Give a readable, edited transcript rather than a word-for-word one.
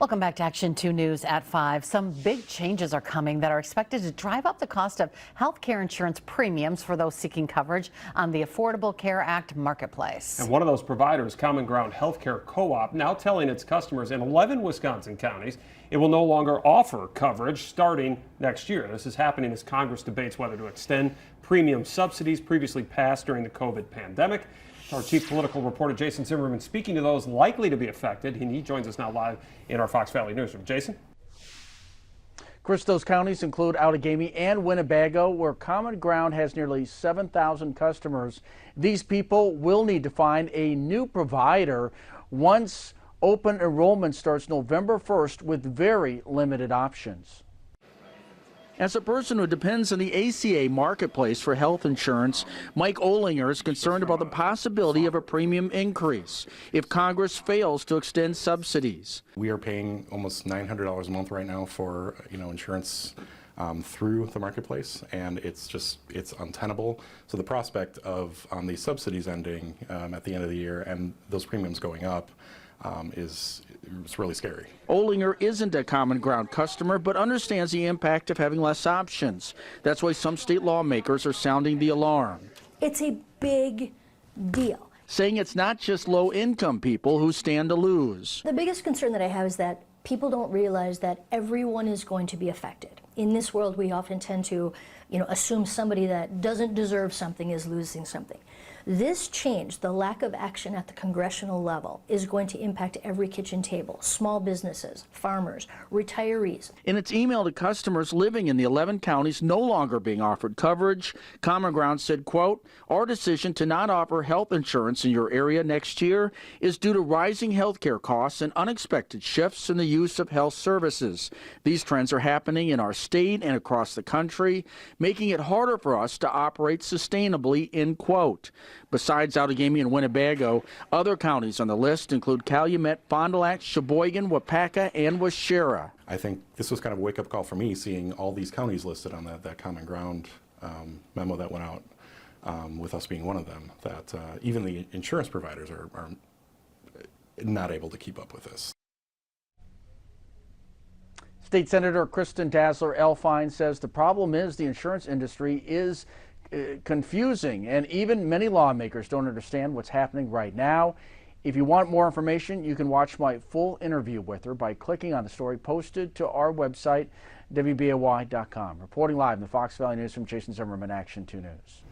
Welcome back to Action 2 News at 5. Some big changes are coming that are expected to drive up the cost of health care insurance premiums for those seeking coverage on the Affordable Care Act marketplace. And one of those providers, Common Ground Healthcare Co-op, now telling its customers in 11 Wisconsin counties it will no longer offer coverage starting next year. This is happening as Congress debates whether to extend premium subsidies previously passed during the COVID pandemic. Our chief political reporter, Jason Zimmerman, speaking to those likely to be affected. He joins us now live in our Fox Valley newsroom. Jason? Chris, those counties include Outagamie and Winnebago, where Common Ground has nearly 7,000 customers. These people will need to find a new provider once open enrollment starts November 1st with very limited options. As a person who depends on the ACA marketplace for health insurance, Mike Olinger is concerned about the possibility of a premium increase if Congress fails to extend subsidies. We are paying almost $900 a month right now for insurance through the marketplace, and it's untenable. So the prospect of these subsidies ending at the end of the year and those premiums going up is really scary. Olinger isn't a Common Ground customer, but understands the impact of having less options. That's why some state lawmakers are sounding the alarm. It's a big deal. Saying it's not just low-income people who stand to lose. The biggest concern that I have is that people don't realize that everyone is going to be affected. In this world, we often tend to, assume somebody that doesn't deserve something is losing something. This change, the lack of action at the congressional level, is going to impact every kitchen table, small businesses, farmers, retirees. In its email to customers living in the 11 counties no longer being offered coverage, Common Ground said, quote, "Our decision to not offer health insurance in your area next year is due to rising health care costs and unexpected shifts in the use of health services. These trends are happening in our state and across the country, making it harder for us to operate sustainably," end quote. Besides Outagamie and Winnebago, other counties on the list include Calumet, Fond du Lac, Sheboygan, Wapaka, and Waushara. I think this was kind of a wake-up call for me, seeing all these counties listed on that Common Ground memo that went out, with us being one of them, that even the insurance providers are not able to keep up with this. State Senator Kristen Dassler-Elfine says the problem is the insurance industry is confusing, and even many lawmakers don't understand what's happening right now. If you want more information, you can watch my full interview with her by clicking on the story posted to our website, WBAY.com. Reporting live in the Fox Valley Newsroom, Jason Zimmerman, Action 2 News.